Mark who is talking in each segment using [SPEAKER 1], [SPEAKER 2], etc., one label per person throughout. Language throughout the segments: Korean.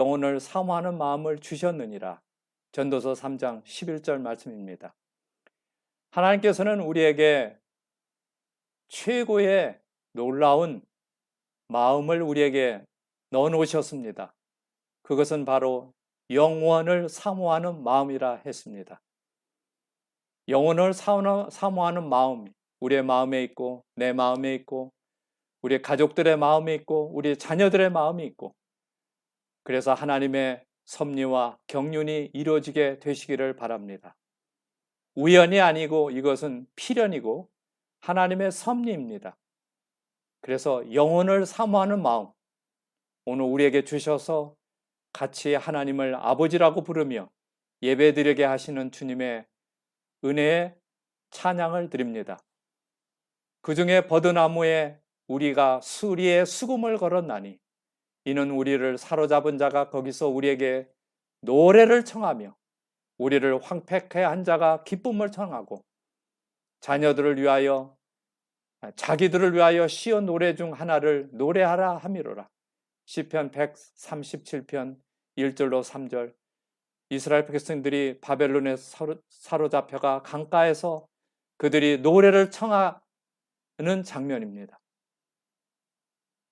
[SPEAKER 1] 영혼을 사모하는 마음을 주셨느니라. 전도서 3장 11절 말씀입니다. 하나님께서는 우리에게 최고의 놀라운 마음을 우리에게 넣어놓으셨습니다. 그것은 바로 영원을 사모하는 마음이라 했습니다. 영혼을 사모하는 마음, 우리의 마음에 있고 내 마음에 있고 우리 가족들의 마음에 있고 우리 자녀들의 마음이 있고, 그래서 하나님의 섭리와 경륜이 이루어지게 되시기를 바랍니다. 우연이 아니고 이것은 필연이고 하나님의 섭리입니다. 그래서 영혼을 사모하는 마음, 오늘 우리에게 주셔서 같이 하나님을 아버지라고 부르며 예배드리게 하시는 주님의 은혜의 찬양을 드립니다. 그 중에 버드나무에 우리가 수리의 수금을 걸었나니 이는 우리를 사로잡은 자가 거기서 우리에게 노래를 청하며 우리를 황폐케 한 자가 기쁨을 청하고 자녀들을 위하여 자기들을 위하여 시온 노래 중 하나를 노래하라 함이로라. 시편 137편 1절로 3절. 이스라엘 백성들이 바벨론에 사로잡혀가 강가에서 그들이 노래를 청하는 장면입니다.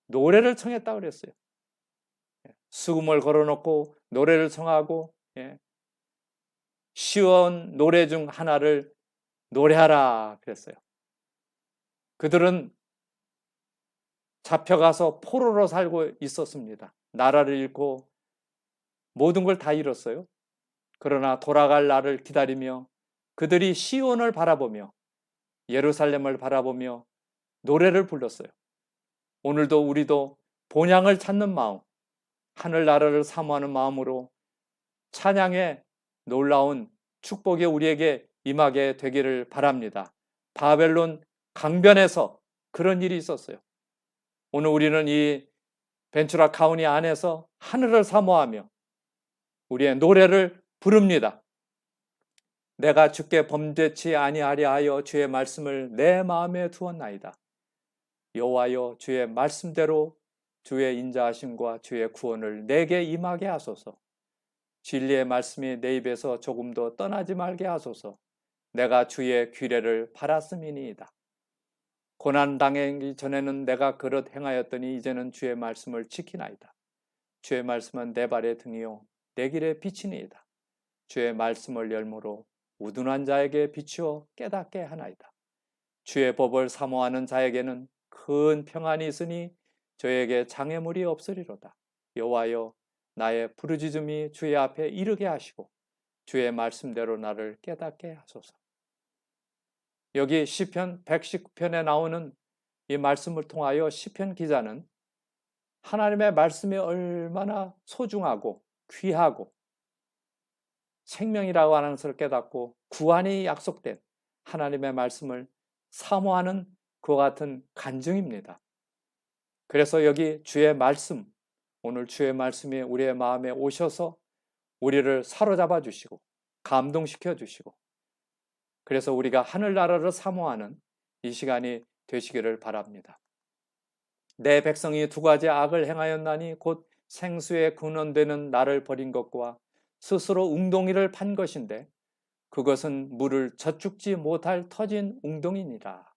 [SPEAKER 1] 노래를 청했다고 그랬어요. 수금을 걸어놓고 노래를 청하고, 시온 노래 중 하나를 노래하라 그랬어요. 그들은 잡혀가서 포로로 살고 있었습니다. 나라를 잃고 모든 걸 다 잃었어요. 그러나 돌아갈 날을 기다리며 그들이 시온을 바라보며 예루살렘을 바라보며 노래를 불렀어요. 오늘도 우리도 본향을 찾는 마음, 하늘나라를 사모하는 마음으로 찬양의 놀라운 축복이 우리에게 임하게 되기를 바랍니다. 바벨론 강변에서 그런 일이 있었어요. 오늘 우리는 이 벤츄라 카운티 안에서 하늘을 사모하며 우리의 노래를 부릅니다. 내가 주께 범죄치 아니하려 하여 주의 말씀을 내 마음에 두었나이다. 여호와여, 주의 말씀대로 주의 인자하심과 주의 구원을 내게 임하게 하소서. 진리의 말씀이 내 입에서 조금도 떠나지 말게 하소서. 내가 주의 규례를 바랐음이니이다. 고난 당하기 전에는 내가 그릇 행하였더니 이제는 주의 말씀을 지키나이다. 주의 말씀은 내 발의 등이요 내 길의 빛이니이다. 주의 말씀을 열무로 우둔한 자에게 비추어 깨닫게 하나이다. 주의 법을 사모하는 자에게는 큰 평안이 있으니 저에게 장애물이 없으리로다. 여호와여, 나의 부르짖음이 주의 앞에 이르게 하시고 주의 말씀대로 나를 깨닫게 하소서. 여기 시편 119편에 나오는 이 말씀을 통하여 시편 기자는 하나님의 말씀이 얼마나 소중하고 귀하고 생명이라고 하는 것을 깨닫고 구원이 약속된 하나님의 말씀을 사모하는 그와 같은 간증입니다. 그래서 여기 주의 말씀, 오늘 주의 말씀이 우리의 마음에 오셔서 우리를 사로잡아 주시고 감동시켜 주시고, 그래서 우리가 하늘나라를 사모하는 이 시간이 되시기를 바랍니다. 내 백성이 두 가지 악을 행하였나니 곧 생수의 근원되는 나를 버린 것과 스스로 웅덩이를 판 것인데 그것은 물을 젖죽지 못할 터진 웅덩이니라.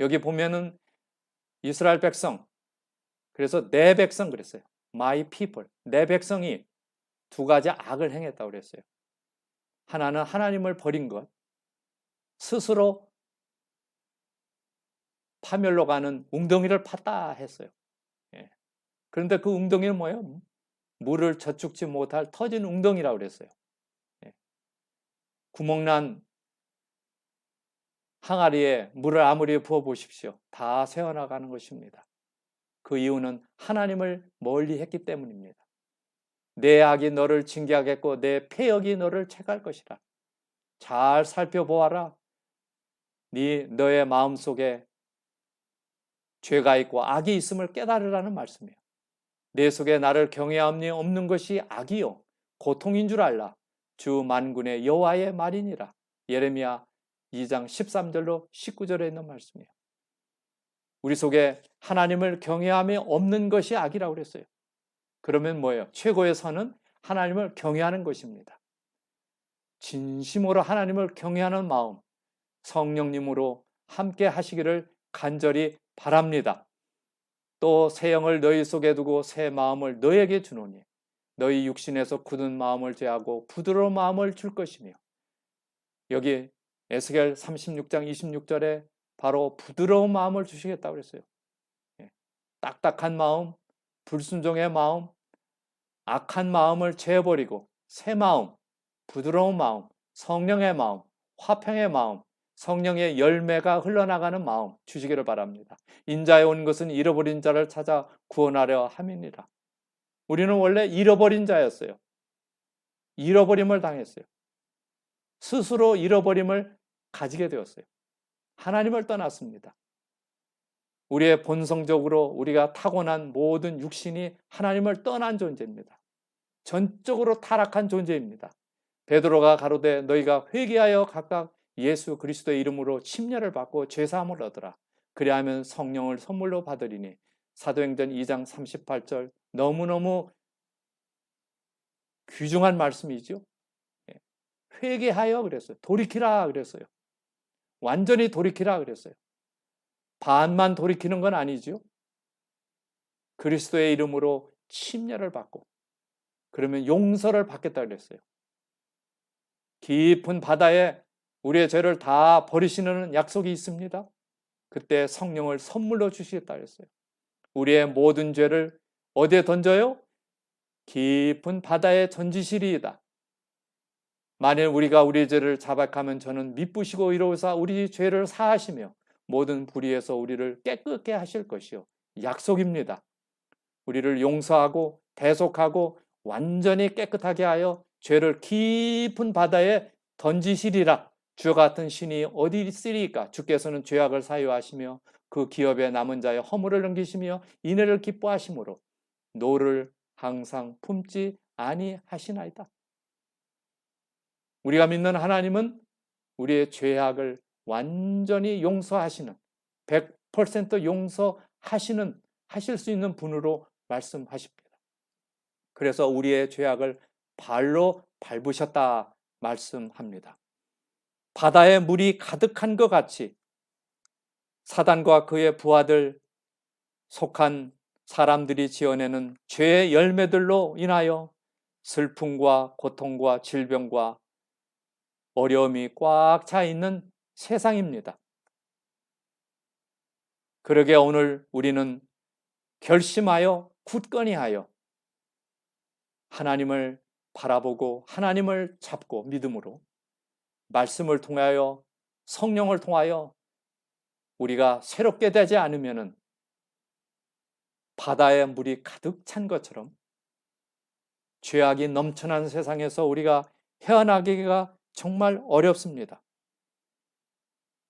[SPEAKER 1] 여기 보면은 이스라엘 백성, 그래서 내 백성 그랬어요. My people, 내 백성이 두 가지 악을 행했다고 그랬어요. 하나는 하나님을 버린 것, 스스로 파멸로 가는 웅덩이를 팠다 했어요. 그런데 그 웅덩이는 뭐예요? 물을 젖죽지 못할 터진 웅덩이라고 그랬어요. 구멍난 항아리에 물을 아무리 부어 보십시오. 다 새어나가는 것입니다. 그 이유는 하나님을 멀리 했기 때문입니다. 내 악이 너를 징계하겠고 내 패역이 너를 책할 것이라. 잘 살펴보아라. 너의 마음속에 죄가 있고 악이 있음을 깨달으라는 말씀이에요. 내 속에 나를 경외함이 없는 것이 악이요 고통인 줄 알라. 주 만군의 여호와의 말이니라. 예레미야 2장 13절로 19절에 있는 말씀이에요. 우리 속에 하나님을 경외함이 없는 것이 악이라고 그랬어요. 그러면 뭐예요? 최고의 선은 하나님을 경외하는 것입니다. 진심으로 하나님을 경외하는 마음, 성령님으로 함께 하시기를 간절히 바랍니다. 또 새 영을 너희 속에 두고 새 마음을 너에게 주노니 너희 육신에서 굳은 마음을 제하고 부드러운 마음을 줄 것이며, 여기 에스겔 36장 26절에 바로 부드러운 마음을 주시겠다고 그랬어요. 딱딱한 마음, 불순종의 마음, 악한 마음을 제어버리고 새 마음, 부드러운 마음, 성령의 마음, 화평의 마음, 성령의 열매가 흘러나가는 마음 주시기를 바랍니다. 인자에 온 것은 잃어버린 자를 찾아 구원하려 함이니라. 우리는 원래 잃어버린 자였어요. 잃어버림을 당했어요. 스스로 잃어버림을 가지게 되었어요. 하나님을 떠났습니다. 우리의 본성적으로 우리가 타고난 모든 육신이 하나님을 떠난 존재입니다. 전적으로 타락한 존재입니다. 베드로가 가로되 너희가 회개하여 각각 예수 그리스도의 이름으로 침례를 받고 죄사함을 얻으라. 그리하면 성령을 선물로 받으리니. 사도행전 2장 38절, 너무너무 귀중한 말씀이죠. 회개하여 그랬어요. 돌이키라 그랬어요. 완전히 돌이키라 그랬어요. 반만 돌이키는 건 아니죠. 그리스도의 이름으로 침례를 받고 그러면 용서를 받겠다 그랬어요. 깊은 바다에 우리의 죄를 다 버리시는 약속이 있습니다. 그때 성령을 선물로 주시겠다 그랬어요. 우리의 모든 죄를 어디에 던져요? 깊은 바다에 던지시리이다. 만일 우리가 우리의 죄를 자백하면 저는 미쁘시고 이로우사 우리 죄를 사하시며 모든 불의에서 우리를 깨끗게 하실 것이요. 약속입니다. 우리를 용서하고 대속하고 완전히 깨끗하게 하여 죄를 깊은 바다에 던지시리라. 주와 같은 신이 어디 있으리까? 주께서는 죄악을 사유하시며 그 기업에 남은 자의 허물을 넘기시며 인애를 기뻐하심으로 노를 항상 품지 아니하시나이다. 우리가 믿는 하나님은 우리의 죄악을 완전히 용서하시는, 100% 용서하시는, 하실 수 있는 분으로 말씀하십니다. 그래서 우리의 죄악을 발로 밟으셨다 말씀합니다. 바다에 물이 가득한 것 같이 사단과 그의 부하들 속한 사람들이 지어내는 죄의 열매들로 인하여 슬픔과 고통과 질병과 어려움이 꽉 차 있는 세상입니다. 그러게 오늘 우리는 결심하여 굳건히 하여 하나님을 바라보고 하나님을 잡고 믿음으로 말씀을 통하여 성령을 통하여 우리가 새롭게 되지 않으면은 바다에 물이 가득 찬 것처럼 죄악이 넘쳐난 세상에서 우리가 헤어나기가 정말 어렵습니다.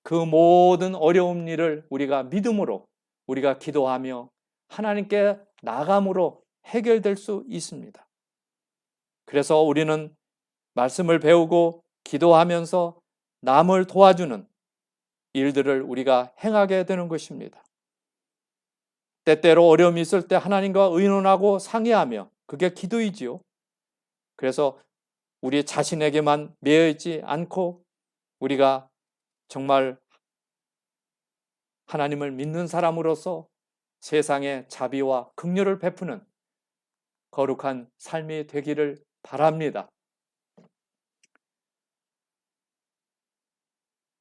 [SPEAKER 1] 그 모든 어려운 일을 우리가 믿음으로 우리가 기도하며 하나님께 나감으로 해결될 수 있습니다. 그래서 우리는 말씀을 배우고 기도하면서 남을 도와주는 일들을 우리가 행하게 되는 것입니다. 때때로 어려움이 있을 때 하나님과 의논하고 상의하며 그게 기도이지요. 그래서 우리 자신에게만 매여 있지 않고 우리가 정말 하나님을 믿는 사람으로서 세상에 자비와 긍휼을 베푸는 거룩한 삶이 되기를 바랍니다.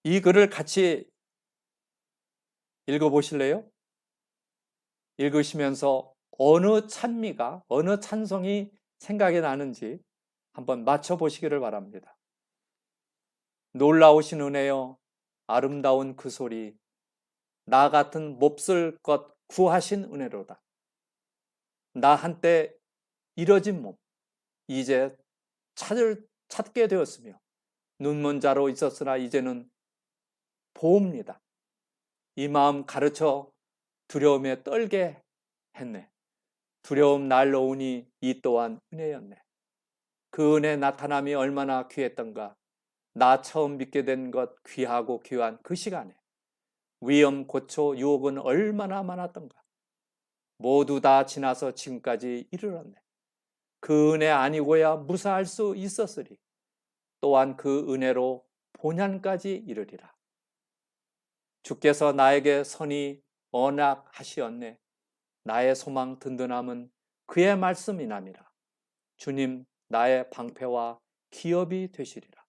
[SPEAKER 1] 이 글을 같이 읽어보실래요? 읽으시면서 어느 찬미가, 어느 찬송이 생각이 나는지 한번 맞춰보시기를 바랍니다. 놀라우신 은혜여 아름다운 그 소리 나 같은 몹쓸 것 구하신 은혜로다. 나 한때 잃어진 몸 이제 찾게 되었으며 눈먼 자로 있었으나 이제는 보옵니다. 이 마음 가르쳐 두려움에 떨게 했네. 두려움 날로 오니 이 또한 은혜였네. 그 은혜 나타남이 얼마나 귀했던가. 나 처음 믿게 된 것 귀하고 귀한 그 시간에 위험, 고초, 유혹은 얼마나 많았던가. 모두 다 지나서 지금까지 이르렀네. 그 은혜 아니고야 무사할 수 있었으리. 또한 그 은혜로 본향까지 이르리라. 주께서 나에게 선히 언약하시었네. 나의 소망 든든함은 그의 말씀이남이라. 주님, 나의 방패와 기업이 되시리라.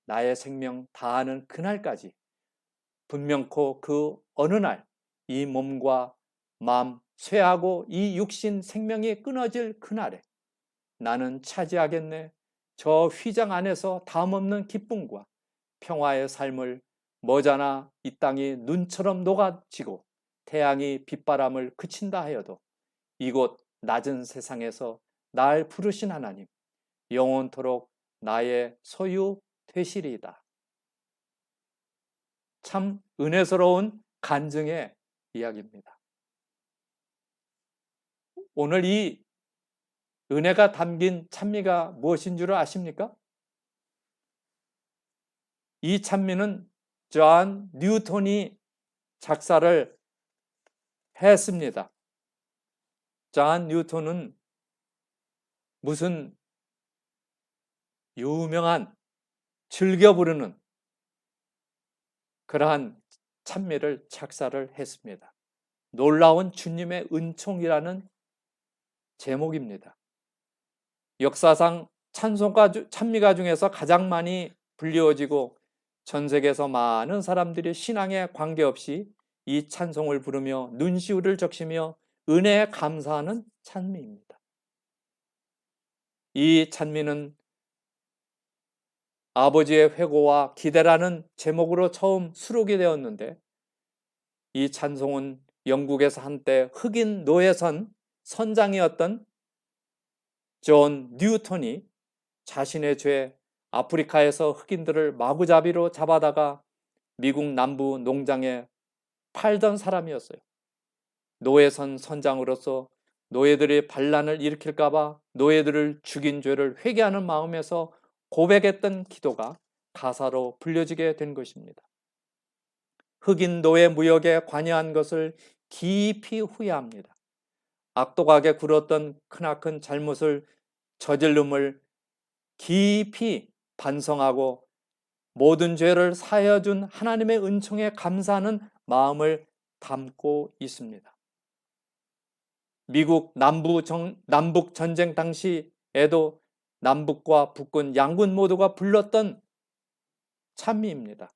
[SPEAKER 1] 나의 생명 다하는 그날까지 분명코 그 어느 날 이 몸과 마음 쇠하고 이 육신 생명이 끊어질 그날에 나는 차지하겠네. 저 휘장 안에서 담없는 기쁨과 평화의 삶을 머지않아 이 땅이 눈처럼 녹아지고 태양이 빗바람을 그친다 하여도 이곳 낮은 세상에서 날 부르신 하나님 영원토록 나의 소유 되시리이다. 참 은혜스러운 간증의 이야기입니다. 오늘 이 은혜가 담긴 찬미가 무엇인 줄 아십니까? 이 찬미는 존 뉴턴이 작사를 했습니다. 존 뉴턴은 무슨 유명한 즐겨 부르는 그러한 찬미를 작사를 했습니다. 놀라운 주님의 은총이라는 제목입니다. 역사상 찬송가 찬미가 중에서 가장 많이 불리워지고 전 세계에서 많은 사람들이 신앙에 관계없이 이 찬송을 부르며 눈시울을 적시며 은혜에 감사하는 찬미입니다. 이 찬미는 아버지의 회고와 기대라는 제목으로 처음 수록이 되었는데 이 찬송은 영국에서 한때 흑인 노예선 선장이었던 존 뉴턴이 자신의 죄 아프리카에서 흑인들을 마구잡이로 잡아다가 미국 남부 농장에 팔던 사람이었어요. 노예선 선장으로서 노예들이 반란을 일으킬까봐 노예들을 죽인 죄를 회개하는 마음에서 고백했던 기도가 가사로 불려지게 된 것입니다. 흑인 노예 무역에 관여한 것을 깊이 후회합니다. 악독하게 굴었던 크나큰 잘못을 저질름을 깊이 반성하고 모든 죄를 사하여 준 하나님의 은총에 감사하는 마음을 담고 있습니다. 미국 남북 전쟁 당시에도 남북과 북군 양군 모두가 불렀던 찬미입니다.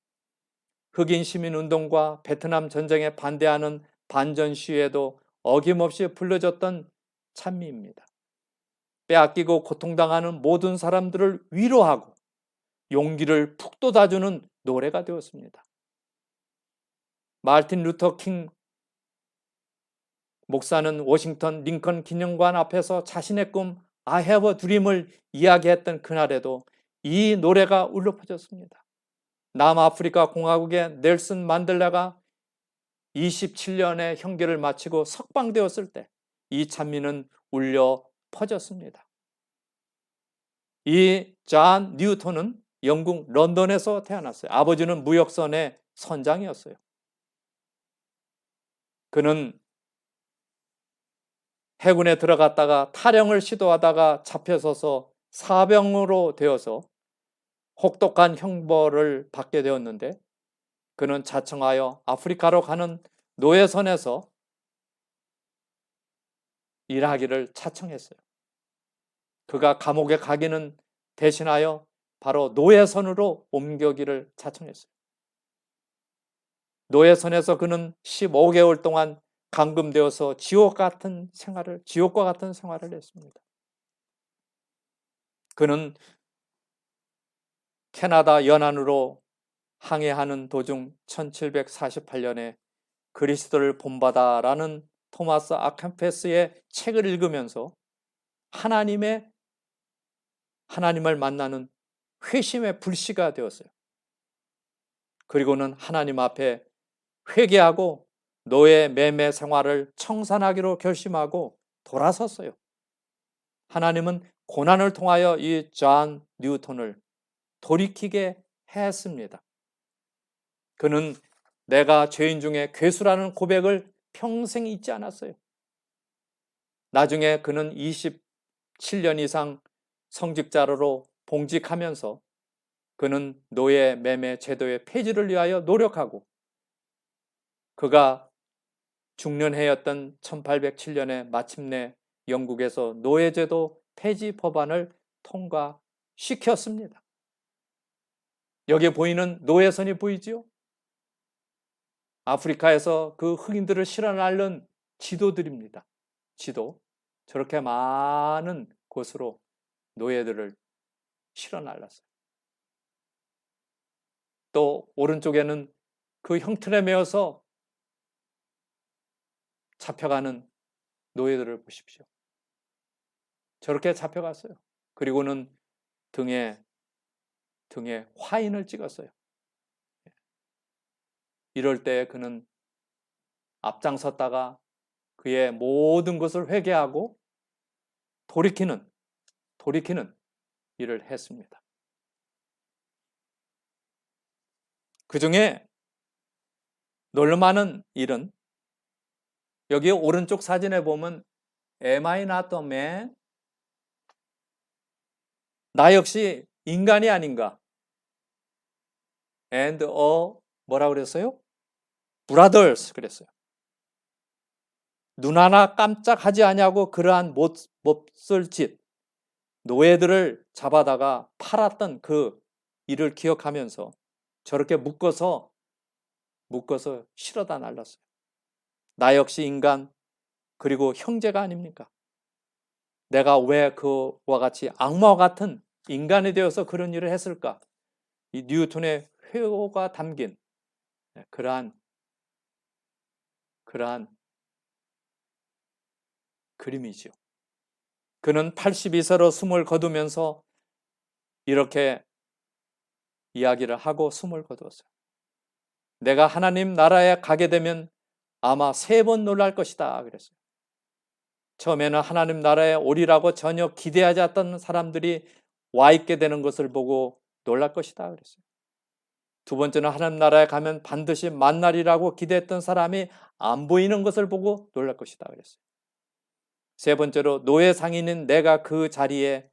[SPEAKER 1] 흑인 시민 운동과 베트남 전쟁에 반대하는 반전 시위에도 어김없이 불러졌던 찬미입니다. 빼앗기고 고통당하는 모든 사람들을 위로하고 용기를 푹 돋아주는 노래가 되었습니다. 마르틴 루터 킹 목사는 워싱턴 링컨 기념관 앞에서 자신의 꿈 I have a dream을 이야기했던 그날에도 이 노래가 울려 퍼졌습니다. 남아프리카 공화국의 넬슨 만델라가 27년의 형기를 마치고 석방되었을 때 이 찬미는 울려 퍼졌습니다. 이 존 뉴턴은 영국 런던에서 태어났어요. 아버지는 무역선의 선장이었어요. 그는 해군에 들어갔다가 탈영을 시도하다가 잡혀서서 사병으로 되어서 혹독한 형벌을 받게 되었는데 그는 자청하여 아프리카로 가는 노예선에서 일하기를 자청했어요. 그가 감옥에 가기는 대신하여 바로 노예선으로 옮겨기를 자청했어요. 노예선에서 그는 15개월 동안 감금되어서 지옥과 같은 생활을 했습니다. 그는 캐나다 연안으로 항해하는 도중 1748년에 그리스도를 본받아라는 토마스 아캄페스의 책을 읽으면서 하나님을 만나는 회심의 불씨가 되었어요. 그리고는 하나님 앞에 회개하고 노예 매매 생활을 청산하기로 결심하고 돌아섰어요. 하나님은 고난을 통하여 이 존 뉴턴을 돌이키게 했습니다. 그는 내가 죄인 중에 괴수라는 고백을 평생 잊지 않았어요. 나중에 그는 7년 이상 성직자로 봉직하면서 그는 노예 매매 제도의 폐지를 위하여 노력하고 그가 중년해였던 1807년에 마침내 영국에서 노예제도 폐지 법안을 통과시켰습니다. 여기에 보이는 노예선이 보이지요? 아프리카에서 그 흑인들을 실어 날른 지도들입니다. 지도. 저렇게 많은 곳으로 노예들을 실어 날랐어요. 또 오른쪽에는 그 형틀에 매어서 잡혀가는 노예들을 보십시오. 저렇게 잡혀갔어요. 그리고는 등에 화인을 찍었어요. 이럴 때 그는 앞장섰다가 그의 모든 것을 회개하고 돌이키는 일을 했습니다. 그 중에 놀라운 일은 여기 오른쪽 사진에 보면 Am I not a man? 나 역시 인간이 아닌가? And 뭐라고 그랬어요? Brothers 그랬어요. 눈 하나 깜짝하지 아니하고 그러한 몹쓸 짓, 노예들을 잡아다가 팔았던 그 일을 기억하면서 저렇게 묶어서 실어다 날랐어요. 나 역시 인간 그리고 형제가 아닙니까? 내가 왜 그와 같이 악마와 같은 인간이 되어서 그런 일을 했을까? 이 뉴턴의 회오가 담긴 그러한 그림이지요. 그는 82세로 숨을 거두면서 이렇게 이야기를 하고 숨을 거두었어요. 내가 하나님 나라에 가게 되면 아마 3번 놀랄 것이다 그랬어요. 처음에는 하나님 나라에 오리라고 전혀 기대하지 않았던 사람들이 와 있게 되는 것을 보고 놀랄 것이다 그랬어요. 두 번째는 하나님 나라에 가면 반드시 만날이라고 기대했던 사람이 안 보이는 것을 보고 놀랄 것이다 그랬어요. 세 번째로 노예 상인인 내가 그 자리에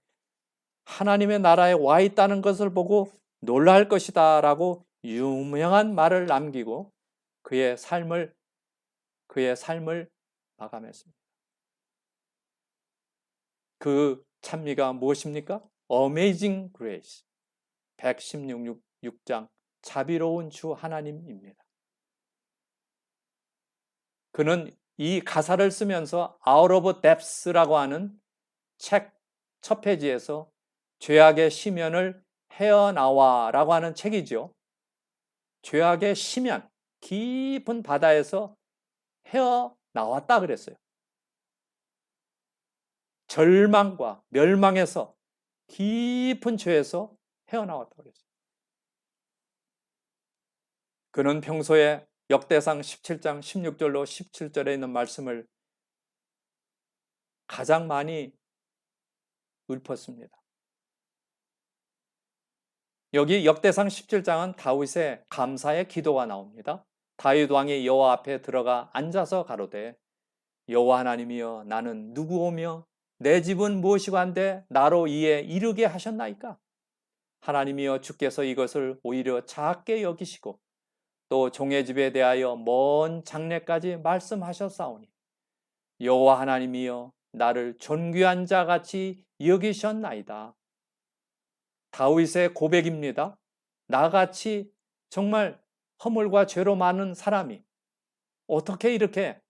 [SPEAKER 1] 하나님의 나라에 와 있다는 것을 보고 놀랄 것이다 라고 유명한 말을 남기고 그의 삶을 마감했습니다. 그 찬미가 무엇입니까? Amazing Grace 116장 자비로운 주 하나님입니다. 그는 이 가사를 쓰면서 Out of Depths라고 하는 책 첫 페이지에서 죄악의 심연을 헤어나와라고 하는 책이죠. 죄악의 심연, 깊은 바다에서 헤어나왔다 그랬어요. 절망과 멸망에서 깊은 죄에서 헤어나왔다고 그랬어요. 그는 평소에 역대상 17장 16절로 17절에 있는 말씀을 가장 많이 읊었습니다. 여기 역대상 17장은 다윗의 감사의 기도가 나옵니다. 다윗 왕이 여호와 앞에 들어가 앉아서 가로되 여호와 하나님이여 나는 누구오며 내 집은 무엇이고 한데 나로 이에 이르게 하셨나이까? 하나님이여 주께서 이것을 오히려 작게 여기시고 또 종의 집에 대하여 먼 장래까지 말씀하셨사오니 여호와 하나님이여 나를 존귀한 자같이 여기셨나이다. 다윗의 고백입니다. 나같이 정말 허물과 죄로 많은 사람이 어떻게 이렇게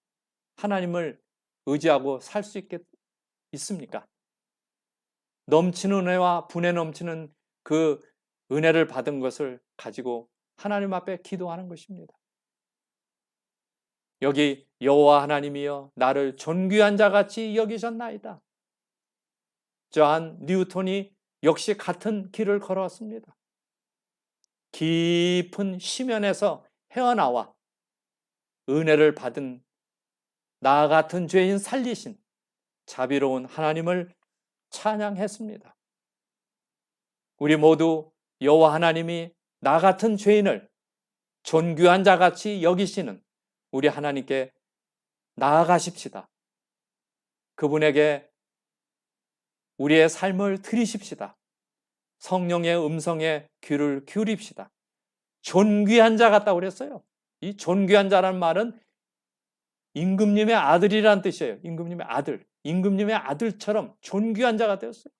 [SPEAKER 1] 하나님을 의지하고 살 수 있습니까? 넘치는 은혜와 분에 넘치는 그 은혜를 받은 것을 가지고 하나님 앞에 기도하는 것입니다. 여기 여호와 하나님이여 나를 존귀한 자같이 여기셨나이다. 저한 뉴턴이 역시 같은 길을 걸어왔습니다. 깊은 심연에서 헤어나와 은혜를 받은 나 같은 죄인 살리신 자비로운 하나님을 찬양했습니다. 우리 모두 여호와 하나님이 나 같은 죄인을 존귀한 자같이 여기시는 우리 하나님께 나아가십시다. 그분에게 우리의 삶을 들이십시다. 성령의 음성에 귀를 기울입시다. 존귀한 자 같다고 그랬어요. 이 존귀한 자라는 말은 임금님의 아들이라는 뜻이에요. 임금님의 아들. 임금님의 아들처럼 존귀한 자가 되었어요.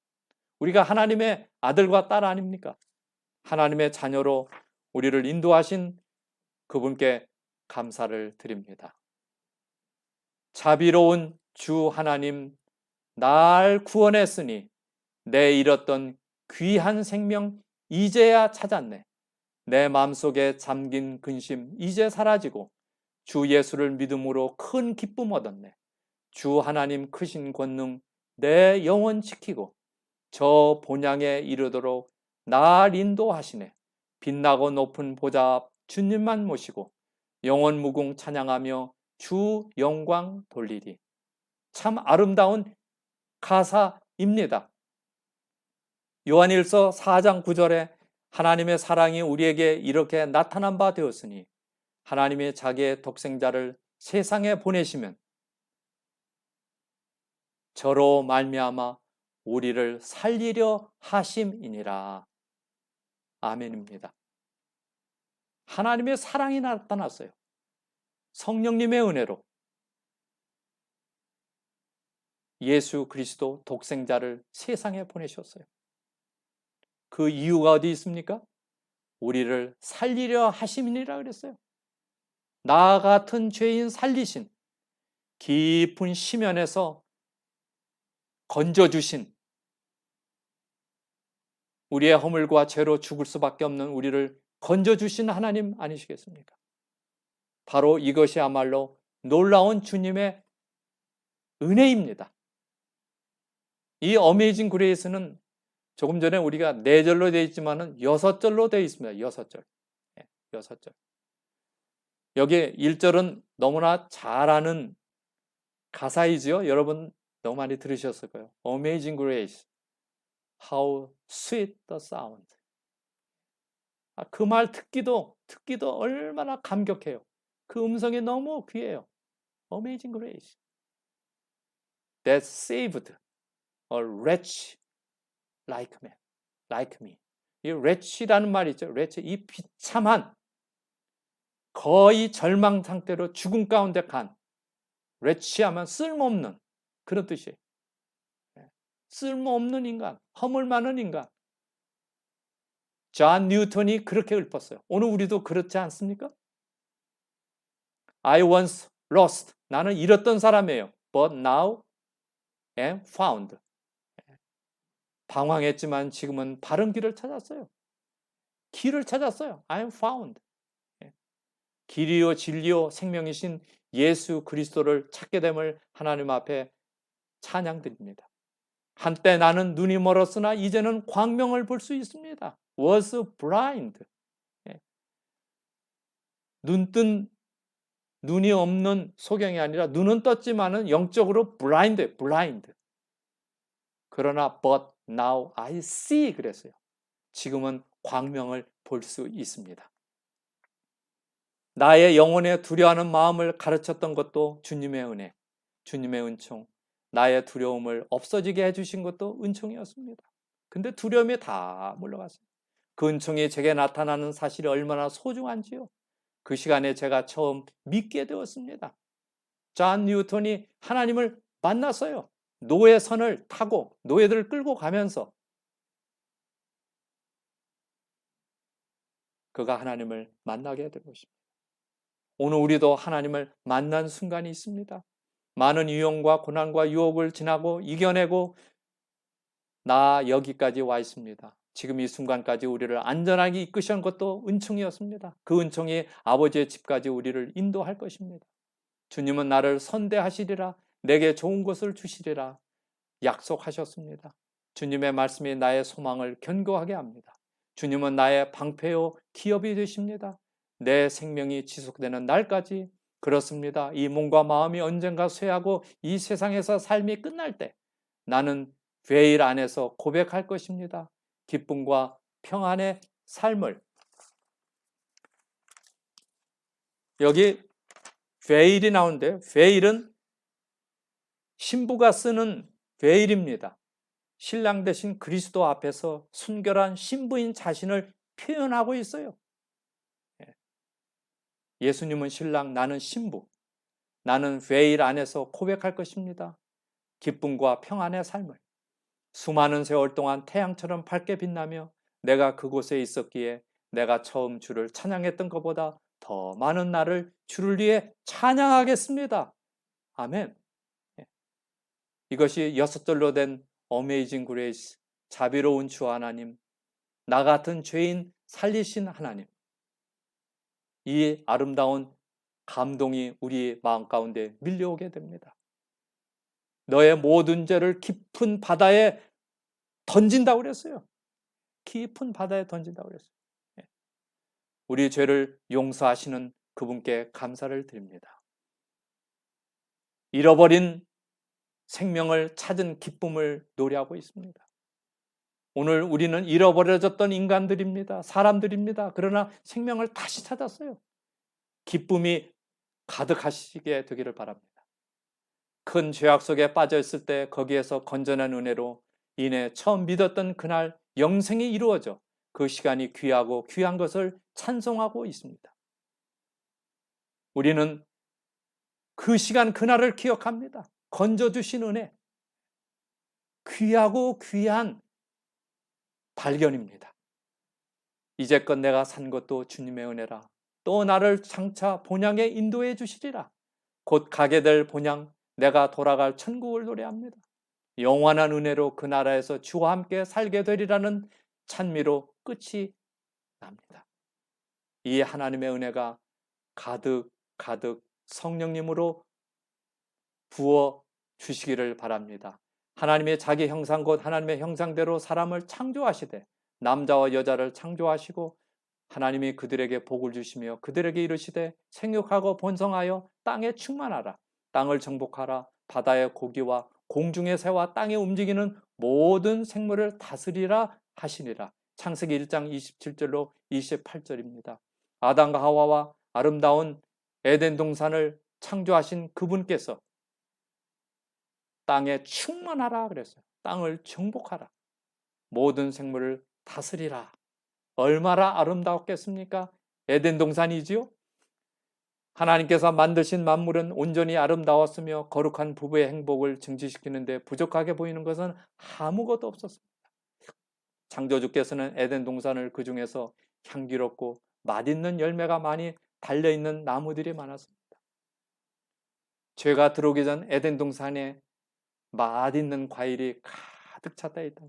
[SPEAKER 1] 우리가 하나님의 아들과 딸 아닙니까? 하나님의 자녀로 우리를 인도하신 그분께 감사를 드립니다. 자비로운 주 하나님, 날 구원했으니 내 잃었던 귀한 생명 이제야 찾았네. 내 마음속에 잠긴 근심 이제 사라지고 주 예수를 믿음으로 큰 기쁨 얻었네. 주 하나님 크신 권능 내 영혼 지키고 저 본향에 이르도록 날 인도하시네. 빛나고 높은 보좌 앞 주님만 모시고 영원 무궁 찬양하며 주 영광 돌리리. 참 아름다운 가사입니다. 요한일서 4장 9절에 하나님의 사랑이 우리에게 이렇게 나타난 바 되었으니 하나님이 자기의 독생자를 세상에 보내시면 저로 말미암아 우리를 살리려 하심이니라. 아멘입니다. 하나님의 사랑이 나타났어요. 성령님의 은혜로 예수 그리스도 독생자를 세상에 보내셨어요. 그 이유가 어디 있습니까? 우리를 살리려 하심이니라 그랬어요. 나 같은 죄인 살리신, 깊은 심연에서 건져주신, 우리의 허물과 죄로 죽을 수밖에 없는 우리를 건져주신 하나님 아니시겠습니까? 바로 이것이야말로 놀라운 주님의 은혜입니다. 이 어메이징 그레이스는 조금 전에 우리가 4절로 되어 있지만은 6절로 되어 있습니다. 6절. 6절. 여기 1절은 너무나 잘 아는 가사이지요. 여러분 너무 많이 들으셨을 거예요. Amazing Grace. How sweet the sound. 그 말 듣기도 얼마나 감격해요. 그 음성이 너무 귀해요. Amazing Grace. That saved a wretch like me. 이 wretch라는 말이 있죠. wretch, 이 비참한 거의 절망 상태로 죽음 가운데 간 wretch하면 쓸모없는 그런 뜻이에요. 쓸모없는 인간, 허물 많은 인간. 존 뉴턴이 그렇게 읊었어요. 오늘 우리도 그렇지 않습니까? I once lost. 나는 잃었던 사람이에요. But now am found. 방황했지만 지금은 바른 길을 찾았어요. 길을 찾았어요. I am found. 길이요 진리요 생명이신 예수 그리스도를 찾게 됨을 하나님 앞에 찬양드립니다. 한때 나는 눈이 멀었으나 이제는 광명을 볼 수 있습니다. Was blind. 눈뜬 눈이 없는 소경이 아니라 눈은 떴지만은 영적으로 blind. 그러나 but now I see 그랬어요. 지금은 광명을 볼 수 있습니다. 나의 영혼에 두려워하는 마음을 가르쳤던 것도 주님의 은혜, 주님의 은총, 나의 두려움을 없어지게 해주신 것도 은총이었습니다. 근데 두려움이 다 물러갔어요. 그 은총이 제게 나타나는 사실이 얼마나 소중한지요. 그 시간에 제가 처음 믿게 되었습니다. 존 뉴턴이 하나님을 만났어요. 노예선을 타고 노예들을 끌고 가면서 그가 하나님을 만나게 된 것입니다. 오늘 우리도 하나님을 만난 순간이 있습니다. 많은 유형과 고난과 유혹을 지나고 이겨내고 나 여기까지 와 있습니다. 지금 이 순간까지 우리를 안전하게 이끄신 것도 은총이었습니다. 그 은총이 아버지의 집까지 우리를 인도할 것입니다. 주님은 나를 선대하시리라, 내게 좋은 것을 주시리라 약속하셨습니다. 주님의 말씀이 나의 소망을 견고하게 합니다. 주님은 나의 방패요 기업이 되십니다. 내 생명이 지속되는 날까지 그렇습니다. 이 몸과 마음이 언젠가 쇠하고 이 세상에서 삶이 끝날 때 나는 베일 안에서 고백할 것입니다. 기쁨과 평안의 삶을. 여기 베일이 나오는데 베일은 신부가 쓰는 베일입니다. 신랑 대신 그리스도 앞에서 순결한 신부인 자신을 표현하고 있어요. 예수님은 신랑, 나는 신부, 나는 베일 안에서 고백할 것입니다. 기쁨과 평안의 삶을 수많은 세월 동안 태양처럼 밝게 빛나며 내가 그곳에 있었기에 내가 처음 주를 찬양했던 것보다 더 많은 나를 주를 위해 찬양하겠습니다. 아멘. 이것이 6절로 된 어메이징 그레이스, 자비로운 주 하나님, 나 같은 죄인 살리신 하나님. 이 아름다운 감동이 우리 마음 가운데 밀려오게 됩니다. 너의 모든 죄를 깊은 바다에 던진다고 그랬어요. 깊은 바다에 던진다고 그랬어요. 우리 죄를 용서하시는 그분께 감사를 드립니다. 잃어버린 생명을 찾은 기쁨을 노래하고 있습니다. 오늘 우리는 잃어버려졌던 인간들입니다. 사람들입니다. 그러나 생명을 다시 찾았어요. 기쁨이 가득하시게 되기를 바랍니다. 큰 죄악 속에 빠져 있을 때 거기에서 건전한 은혜로 인해 처음 믿었던 그날 영생이 이루어져 그 시간이 귀하고 귀한 것을 찬송하고 있습니다. 우리는 그 시간 그날을 기억합니다. 건져주신 은혜, 귀하고 귀한 발견입니다. 이제껏 내가 산 것도 주님의 은혜라. 또 나를 장차 본향에 인도해 주시리라. 곧 가게 될 본향, 내가 돌아갈 천국을 노래합니다. 영원한 은혜로 그 나라에서 주와 함께 살게 되리라는 찬미로 끝이 납니다. 이 하나님의 은혜가 가득 성령님으로 부어 주시기를 바랍니다. 하나님의 자기 형상 곧 하나님의 형상대로 사람을 창조하시되 남자와 여자를 창조하시고 하나님이 그들에게 복을 주시며 그들에게 이르시되 생육하고 번성하여 땅에 충만하라. 땅을 정복하라. 바다의 고기와 공중의 새와 땅에 움직이는 모든 생물을 다스리라 하시니라. 창세기 1장 27절로 28절입니다. 아담과 하와와 아름다운 에덴 동산을 창조하신 그분께서 땅에 충만하라 그랬어요. 땅을 정복하라. 모든 생물을 다스리라. 얼마나 아름다웠겠습니까? 에덴 동산이지요? 하나님께서 만드신 만물은 온전히 아름다웠으며 거룩한 부부의 행복을 증진시키는데 부족하게 보이는 것은 아무것도 없었습니다. 창조주께서는 에덴 동산을 그 중에서 향기롭고 맛있는 열매가 많이 달려있는 나무들이 많았습니다. 죄가 들어오기 전 에덴 동산에 맛있는 과일이 가득 찼다 있다.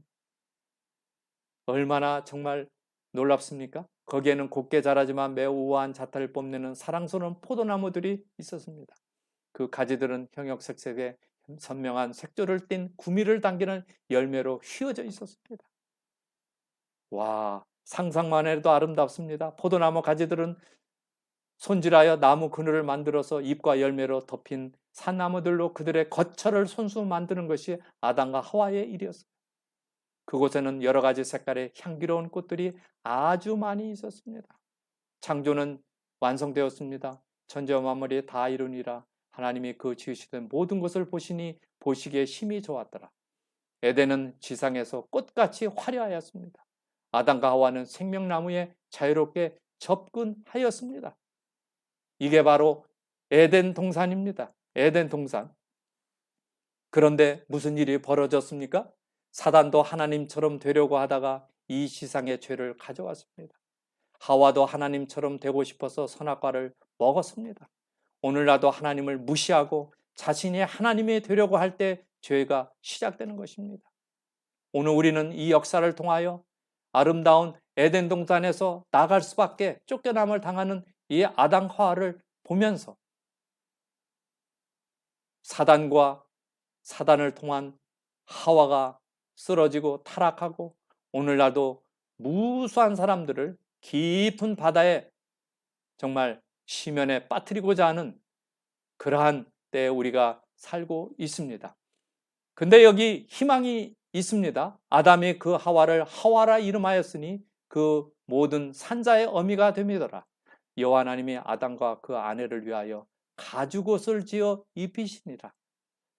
[SPEAKER 1] 얼마나 정말 놀랍습니까? 거기에는 곱게 자라지만 매우 우아한 자태를 뽐내는 사랑스러운 포도나무들이 있었습니다. 그 가지들은 형형색색의 선명한 색조를 띤 구미를 당기는 열매로 휘어져 있었습니다. 와, 상상만 해도 아름답습니다. 포도나무 가지들은 손질하여 나무 그늘을 만들어서 잎과 열매로 덮인 산나무들로 그들의 거처를 손수 만드는 것이 아담과 하와의 일이었습니다. 그곳에는 여러 가지 색깔의 향기로운 꽃들이 아주 많이 있었습니다. 창조는 완성되었습니다. 천지와 만물이 다 이루니라. 하나님이 그 지으시던 모든 것을 보시니 보시기에 심히 좋았더라. 에덴은 지상에서 꽃같이 화려하였습니다. 아담과 하와는 생명나무에 자유롭게 접근하였습니다. 이게 바로 에덴 동산입니다. 에덴 동산. 그런데 무슨 일이 벌어졌습니까? 사단도 하나님처럼 되려고 하다가 이 세상의 죄를 가져왔습니다. 하와도 하나님처럼 되고 싶어서 선악과를 먹었습니다. 오늘날도 하나님을 무시하고 자신이 하나님이 되려고 할 때 죄가 시작되는 것입니다. 오늘 우리는 이 역사를 통하여 아름다운 에덴 동산에서 나갈 수밖에 쫓겨남을 당하는 이 아담 하와를 보면서 사단을 통한 하와가 쓰러지고 타락하고 오늘날도 무수한 사람들을 깊은 바다에 정말 심연에 빠뜨리고자 하는 그러한 때에 우리가 살고 있습니다. 근데 여기 희망이 있습니다. 아담이 그 하와를 하와라 이름하였으니 그 모든 산자의 어미가 됨이더라. 여호와 하나님이 아담과 그 아내를 위하여 가죽옷을 지어 입히시니라.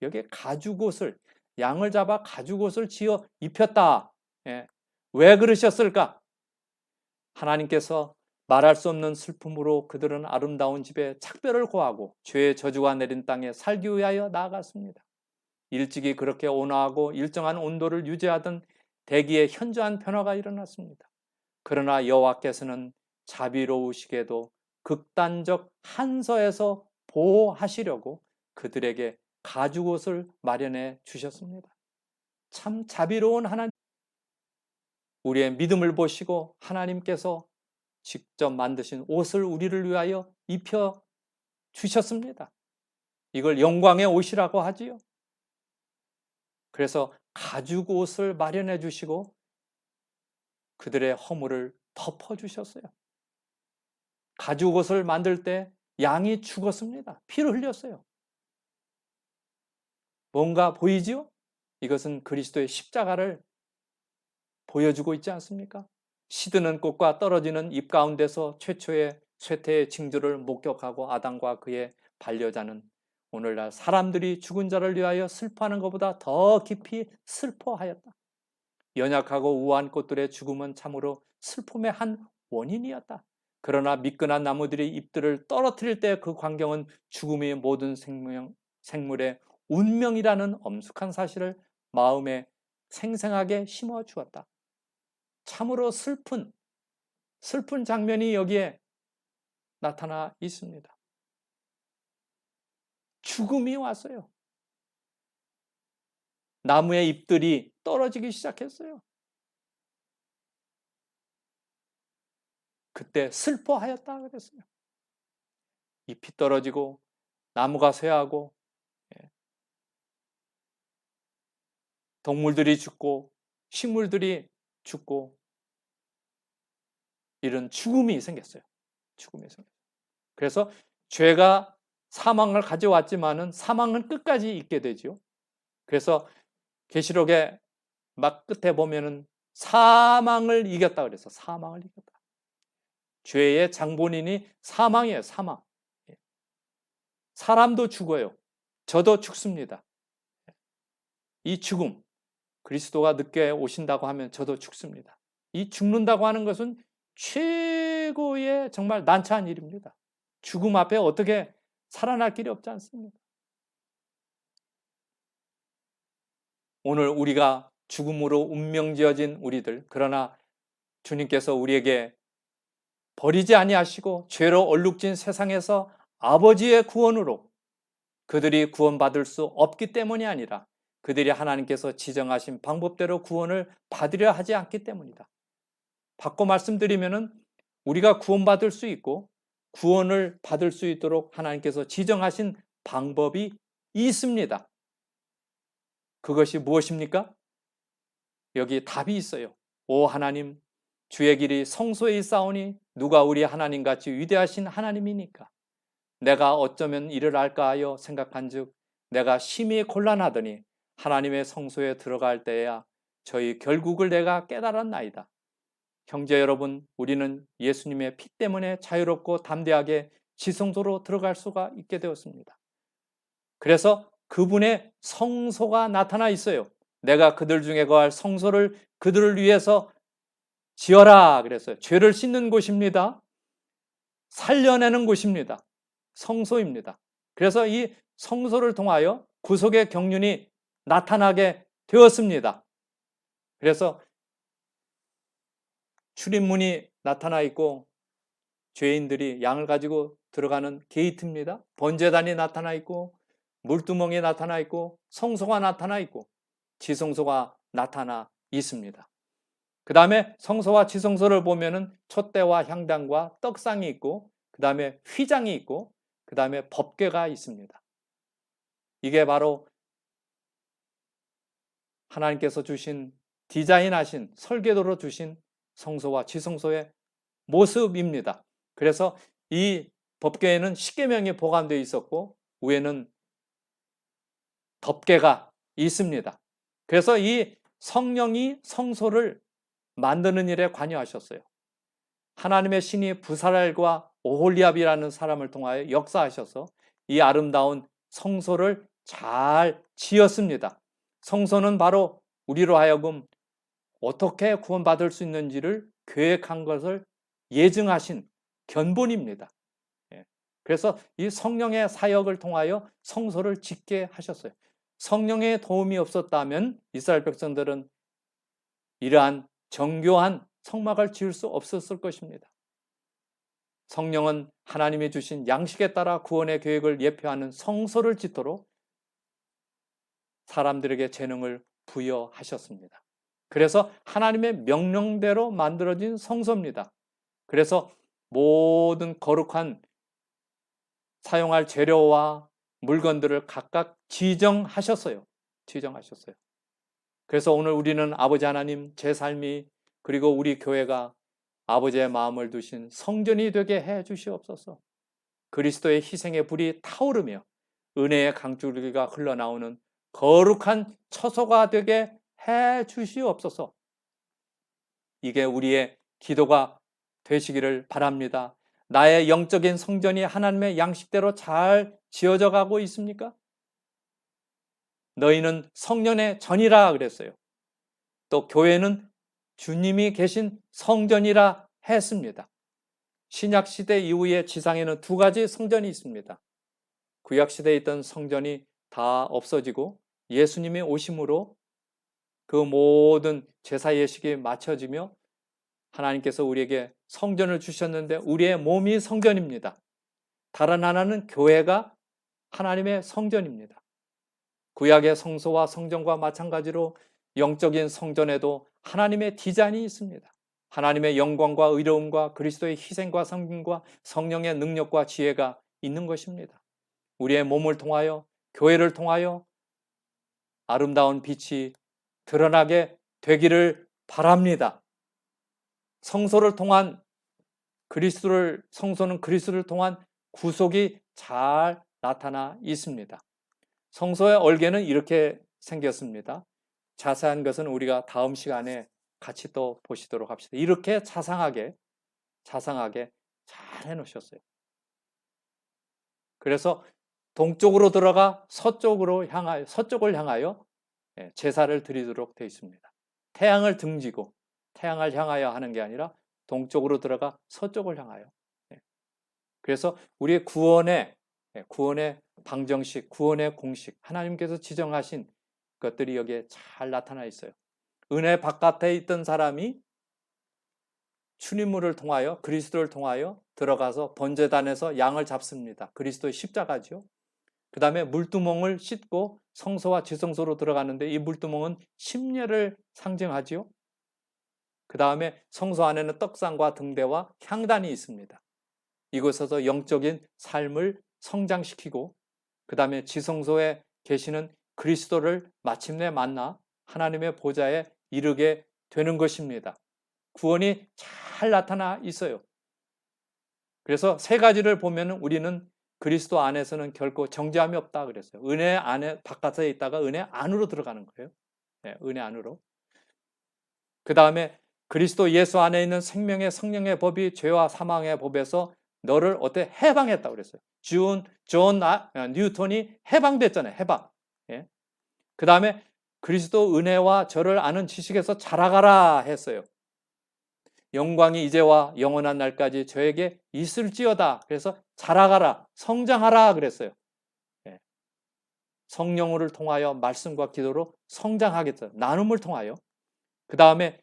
[SPEAKER 1] 여기 가죽옷을, 양을 잡아 가죽옷을 지어 입혔다. 예. 왜 그러셨을까? 하나님께서 말할 수 없는 슬픔으로 그들은 아름다운 집에 착별을 고하고 죄의 저주가 내린 땅에 살기 위하여 나아갔습니다. 일찍이 그렇게 온화하고 일정한 온도를 유지하던 대기에 현저한 변화가 일어났습니다. 그러나 여호와께서는 자비로우시게도 극단적 한서에서 보호하시려고 그들에게 가죽옷을 마련해 주셨습니다. 참 자비로운 하나님, 우리의 믿음을 보시고 하나님께서 직접 만드신 옷을 우리를 위하여 입혀 주셨습니다. 이걸 영광의 옷이라고 하지요. 그래서 가죽 옷을 마련해 주시고 그들의 허물을 덮어 주셨어요. 가죽 옷을 만들 때 양이 죽었습니다. 피를 흘렸어요. 뭔가 보이지요? 이것은 그리스도의 십자가를 보여주고 있지 않습니까? 시드는 꽃과 떨어지는 잎 가운데서 최초의 쇠퇴의 징조를 목격하고 아담과 그의 반려자는 오늘날 사람들이 죽은 자를 위하여 슬퍼하는 것보다 더 깊이 슬퍼하였다. 연약하고 우아한 꽃들의 죽음은 참으로 슬픔의 한 원인이었다. 그러나 미끈한 나무들이 잎들을 떨어뜨릴 때 그 광경은 죽음이 모든 생물의 운명이라는 엄숙한 사실을 마음에 생생하게 심어 주었다. 참으로 슬픈 장면이 여기에 나타나 있습니다. 죽음이 왔어요. 나무의 잎들이 떨어지기 시작했어요. 그때 슬퍼하였다 그랬어요. 잎이 떨어지고 나무가 쇠하고 동물들이 죽고 식물들이 죽고 이런 죽음이 생겼어요. 죽음이 생겼어요. 그래서 죄가 사망을 가져왔지만은 사망은 끝까지 있게 되죠. 그래서 계시록의 막 끝에 보면은 사망을 이겼다 그래서 사망을 이겼다. 죄의 장본인이 사망이에요. 사망. 사람도 죽어요. 저도 죽습니다. 이 죽음, 그리스도가 늦게 오신다고 하면 저도 죽습니다. 이 죽는다고 하는 것은 최고의 정말 난처한 일입니다. 죽음 앞에 어떻게 살아날 길이 없지 않습니까? 오늘 우리가 죽음으로 운명지어진 우리들, 그러나 주님께서 우리에게 버리지 아니하시고 죄로 얼룩진 세상에서 아버지의 구원으로 그들이 구원받을 수 없기 때문이 아니라 그들이 하나님께서 지정하신 방법대로 구원을 받으려 하지 않기 때문이다. 바꿔 말씀드리면은 우리가 구원받을 수 있고 구원을 받을 수 있도록 하나님께서 지정하신 방법이 있습니다. 그것이 무엇입니까? 여기 답이 있어요. 오 하나님, 주의 길이 성소에 있사오니 누가 우리 하나님같이 위대하신 하나님이니까. 내가 어쩌면 이를 알까 하여 생각한즉 내가 심히 곤란하더니 하나님의 성소에 들어갈 때야 저희 결국을 내가 깨달았나이다. 형제 여러분, 우리는 예수님의 피 때문에 자유롭고 담대하게 지성소로 들어갈 수가 있게 되었습니다. 그래서 그분의 성소가 나타나 있어요. 내가 그들 중에 거할 성소를 그들을 위해서 지어라 그랬어요. 죄를 씻는 곳입니다. 살려내는 곳입니다. 성소입니다. 그래서 이 성소를 통하여 구속의 경륜이 나타나게 되었습니다. 그래서 출입문이 나타나 있고 죄인들이 양을 가지고 들어가는 게이트입니다. 번제단이 나타나 있고 물두멍이 나타나 있고 성소가 나타나 있고 지성소가 나타나 있습니다. 그 다음에 성소와 지성소를 보면은 촛대와 향단과 떡상이 있고 그 다음에 휘장이 있고 그 다음에 법궤가 있습니다. 이게 바로 하나님께서 주신 디자인하신 설계도로 주신 성소와 지성소의 모습입니다. 그래서 이 법궤에는 십계명이 보관되어 있었고 위에는 덮개가 있습니다. 그래서 이 성령이 성소를 만드는 일에 관여하셨어요. 하나님의 신이 부사렐과 오홀리압이라는 사람을 통하여 역사하셔서 이 아름다운 성소를 잘 지었습니다. 성소는 바로 우리로 하여금 어떻게 구원받을 수 있는지를 계획한 것을 예증하신 견본입니다. 그래서 이 성령의 사역을 통하여 성소를 짓게 하셨어요. 성령의 도움이 없었다면 이스라엘 백성들은 이러한 정교한 성막을 지을 수 없었을 것입니다. 성령은 하나님이 주신 양식에 따라 구원의 계획을 예표하는 성소를 짓도록 사람들에게 재능을 부여하셨습니다. 그래서 하나님의 명령대로 만들어진 성소입니다. 그래서 모든 거룩한 사용할 재료와 물건들을 각각 지정하셨어요. 지정하셨어요. 그래서 오늘 우리는 아버지 하나님, 제 삶이 그리고 우리 교회가 아버지의 마음을 두신 성전이 되게 해 주시옵소서. 그리스도의 희생의 불이 타오르며 은혜의 강줄기가 흘러나오는 거룩한 처소가 되게 해 주시옵소서. 이게 우리의 기도가 되시기를 바랍니다. 나의 영적인 성전이 하나님의 양식대로 잘 지어져 가고 있습니까? 너희는 성령의 전이라 그랬어요. 또 교회는 주님이 계신 성전이라 했습니다. 신약시대 이후의 지상에는 두 가지 성전이 있습니다. 구약시대에 있던 성전이 다 없어지고 예수님이 오심으로 그 모든 제사 예식이 마쳐지며 하나님께서 우리에게 성전을 주셨는데 우리의 몸이 성전입니다. 다른 하나는 교회가 하나님의 성전입니다. 구약의 성소와 성전과 마찬가지로 영적인 성전에도 하나님의 디자인이 있습니다. 하나님의 영광과 의로움과 그리스도의 희생과 성김과 성령의 능력과 지혜가 있는 것입니다. 우리의 몸을 통하여 교회를 통하여 아름다운 빛이 드러나게 되기를 바랍니다. 성소를 통한 성소는 그리스도를 통한 구속이 잘 나타나 있습니다. 성소의 얼개는 이렇게 생겼습니다. 자세한 것은 우리가 다음 시간에 같이 또 보시도록 합시다. 이렇게 자상하게 잘 해놓으셨어요. 그래서 동쪽으로 들어가 서쪽을 향하여 제사를 드리도록 되어 있습니다. 태양을 등지고 태양을 향하여 하는 게 아니라 동쪽으로 들어가 서쪽을 향하여. 그래서 우리의 구원의 방정식, 구원의 공식, 하나님께서 지정하신 것들이 여기에 잘 나타나 있어요. 은혜 바깥에 있던 사람이 주님을 통하여 그리스도를 통하여 들어가서 번제단에서 양을 잡습니다. 그리스도의 십자가죠. 그 다음에 물두멍을 씻고 성소와 지성소로 들어가는데 이 물두멍은 심려를 상징하지요. 그 다음에 성소 안에는 떡상과 등대와 향단이 있습니다. 이곳에서 영적인 삶을 성장시키고 그 다음에 지성소에 계시는 그리스도를 마침내 만나 하나님의 보좌에 이르게 되는 것입니다. 구원이 잘 나타나 있어요. 그래서 세 가지를 보면 우리는 그리스도 안에서는 결코 정죄함이 없다 그랬어요. 은혜 안에 바깥에 있다가 은혜 안으로 들어가는 거예요. 은혜 안으로. 그 다음에 그리스도 예수 안에 있는 생명의 성령의 법이 죄와 사망의 법에서 너를 어때 해방했다고 그랬어요. 존 뉴턴이 해방됐잖아요. 해방. 그 다음에 그리스도 은혜와 저를 아는 지식에서 자라가라 했어요. 영광이 이제와 영원한 날까지 저에게 있을지어다. 그래서 자라가라, 성장하라 그랬어요. 성령을 통하여 말씀과 기도로 성장하겠다. 나눔을 통하여. 그 다음에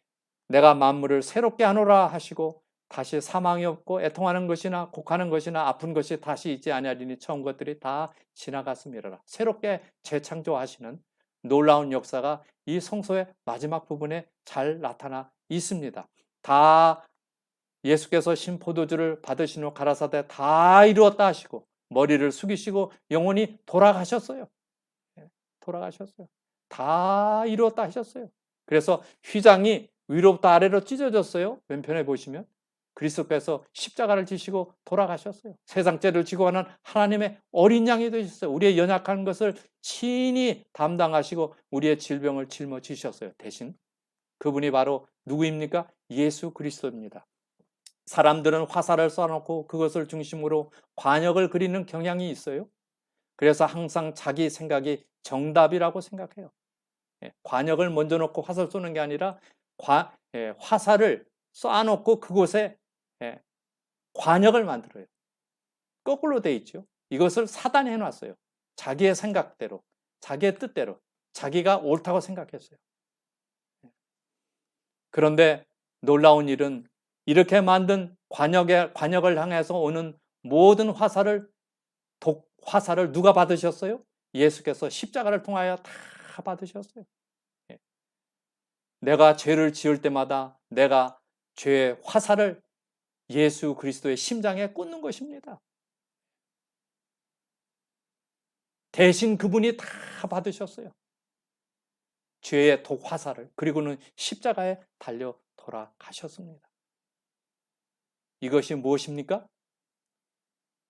[SPEAKER 1] 내가 만물을 새롭게 하노라 하시고 다시 사망이 없고 애통하는 것이나 곡하는 것이나 아픈 것이 다시 있지 아니하리니 처음 것들이 다 지나갔음이라. 새롭게 재창조하시는 놀라운 역사가 이 성소의 마지막 부분에 잘 나타나 있습니다. 다 예수께서 신포도주를 받으신 후 가라사대 다 이루었다 하시고 머리를 숙이시고 영원히 돌아가셨어요. 돌아가셨어요. 다 이루었다 하셨어요. 그래서 휘장이 위로부터 아래로 찢어졌어요. 왼편에 보시면 그리스도께서 십자가를 지시고 돌아가셨어요. 세상 죄를 지고 가는 하나님의 어린 양이 되셨어요. 우리의 연약한 것을 친히 담당하시고 우리의 질병을 짊어지셨어요. 대신 그분이 바로 누구입니까? 예수 그리스도입니다. 사람들은 화살을 쏴놓고 그것을 중심으로 관역을 그리는 경향이 있어요. 그래서 항상 자기 생각이 정답이라고 생각해요. 관역을 먼저 놓고 화살 쏘는 게 아니라 화살을 쏴놓고 그곳에 관역을 만들어요. 거꾸로 돼 있죠. 이것을 사단이 해놨어요. 자기의 생각대로, 자기의 뜻대로, 자기가 옳다고 생각했어요. 그런데 놀라운 일은 이렇게 만든 관역을 향해서 오는 모든 화살을 누가 받으셨어요? 예수께서 십자가를 통하여 다 받으셨어요. 내가 죄를 지을 때마다 내가 죄의 화살을 예수 그리스도의 심장에 꽂는 것입니다. 대신 그분이 다 받으셨어요. 죄의 독화살을. 그리고는 십자가에 달려 돌아가셨습니다. 이것이 무엇입니까?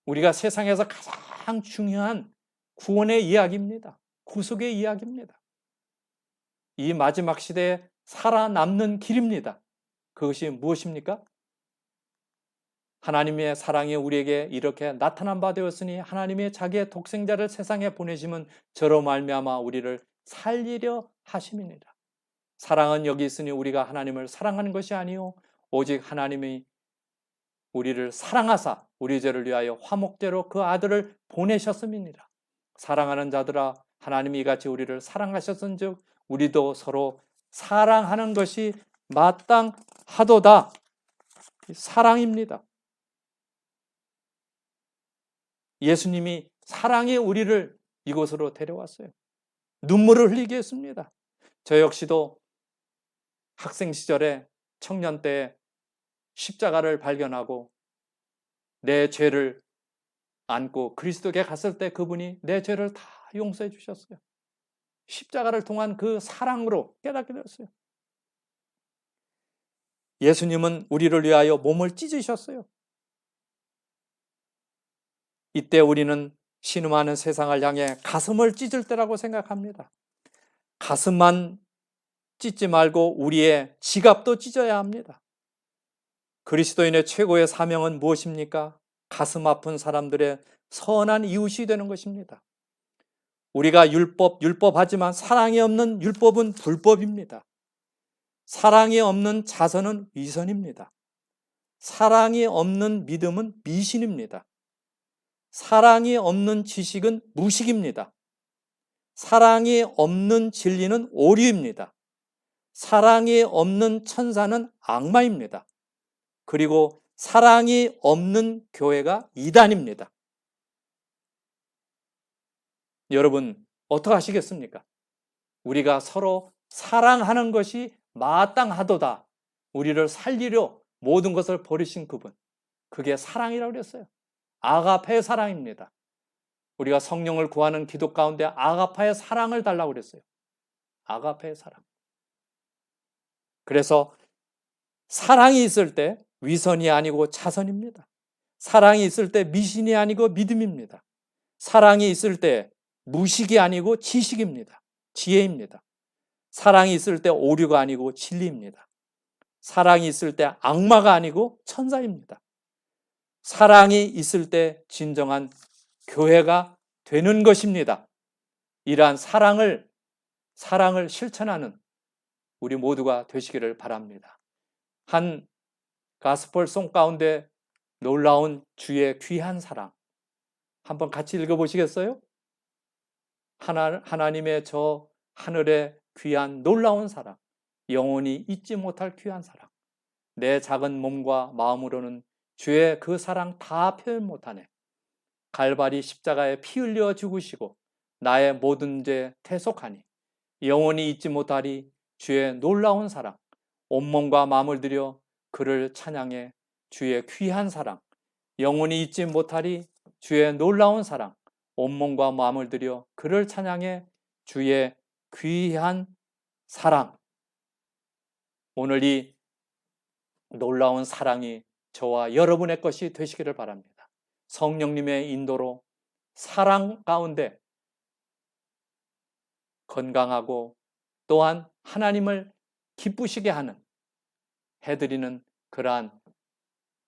[SPEAKER 1] 우리가 세상에서 가장 중요한 구원의 이야기입니다. 구속의 이야기입니다. 이 마지막 시대에 살아남는 길입니다. 그것이 무엇입니까? 하나님의 사랑이 우리에게 이렇게 나타난 바 되었으니 하나님의 자기의 독생자를 세상에 보내심은 저로 말미암아 우리를 살리려 하심이니라. 사랑은 여기 있으니 우리가 하나님을 사랑하는 것이 아니요 오직 하나님이 우리를 사랑하사 우리 죄를 위하여 화목제로 그 아들을 보내셨음이니라. 사랑하는 자들아 하나님이 이같이 우리를 사랑하셨은즉 우리도 서로 사랑하는 것이 마땅하도다. 사랑입니다. 예수님이 사랑이 우리를 이곳으로 데려왔어요. 눈물을 흘리게 했습니다. 저 역시도 학생 시절에 청년 때 십자가를 발견하고 내 죄를 안고 그리스도께 갔을 때 그분이 내 죄를 다 용서해 주셨어요. 십자가를 통한 그 사랑으로 깨닫게 되었어요. 예수님은 우리를 위하여 몸을 찢으셨어요. 이때 우리는 신음하는 세상을 향해 가슴을 찢을 때라고 생각합니다. 가슴만 찢지 말고 우리의 지갑도 찢어야 합니다. 그리스도인의 최고의 사명은 무엇입니까? 가슴 아픈 사람들의 선한 이웃이 되는 것입니다. 우리가 율법하지만 사랑이 없는 율법은 불법입니다. 사랑이 없는 자선은 위선입니다. 사랑이 없는 믿음은 미신입니다. 사랑이 없는 지식은 무식입니다. 사랑이 없는 진리는 오류입니다. 사랑이 없는 천사는 악마입니다. 그리고 사랑이 없는 교회가 이단입니다. 여러분 어떻게 하시겠습니까? 우리가 서로 사랑하는 것이 마땅하도다. 우리를 살리려 모든 것을 버리신 그분. 그게 사랑이라고 그랬어요. 아가페의 사랑입니다. 우리가 성령을 구하는 기도 가운데 아가파의 사랑을 달라고 그랬어요. 아가페의 사랑. 그래서 사랑이 있을 때 위선이 아니고 자선입니다. 사랑이 있을 때 미신이 아니고 믿음입니다. 사랑이 있을 때 무식이 아니고 지식입니다. 지혜입니다. 사랑이 있을 때 오류가 아니고 진리입니다. 사랑이 있을 때 악마가 아니고 천사입니다. 사랑이 있을 때 진정한 교회가 되는 것입니다. 이러한 사랑을 실천하는 우리 모두가 되시기를 바랍니다. 한 가스펠송 가운데 놀라운 주의 귀한 사랑 한번 같이 읽어보시겠어요? 하나님의 저 하늘의 귀한 놀라운 사랑, 영원히 잊지 못할 귀한 사랑. 내 작은 몸과 마음으로는 주의 그 사랑 다 표현 못하네. 갈바리 십자가에 피 흘려 죽으시고 나의 모든 죄 대속하니 영원히 잊지 못하리 주의 놀라운 사랑. 온몸과 마음을 들여 그를 찬양해 주의 귀한 사랑. 영원히 잊지 못하리 주의 놀라운 사랑. 온몸과 마음을 들여 그를 찬양해 주의 귀한 사랑. 오늘 이 놀라운 사랑이 저와 여러분의 것이 되시기를 바랍니다. 성령님의 인도로 사랑 가운데 건강하고 또한 하나님을 기쁘시게 하는 해드리는 그러한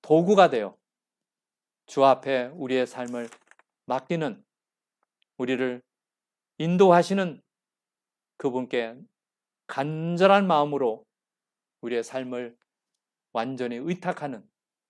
[SPEAKER 1] 도구가 되어 주 앞에 우리의 삶을 맡기는 우리를 인도하시는 그분께 간절한 마음으로 우리의 삶을 완전히 의탁하는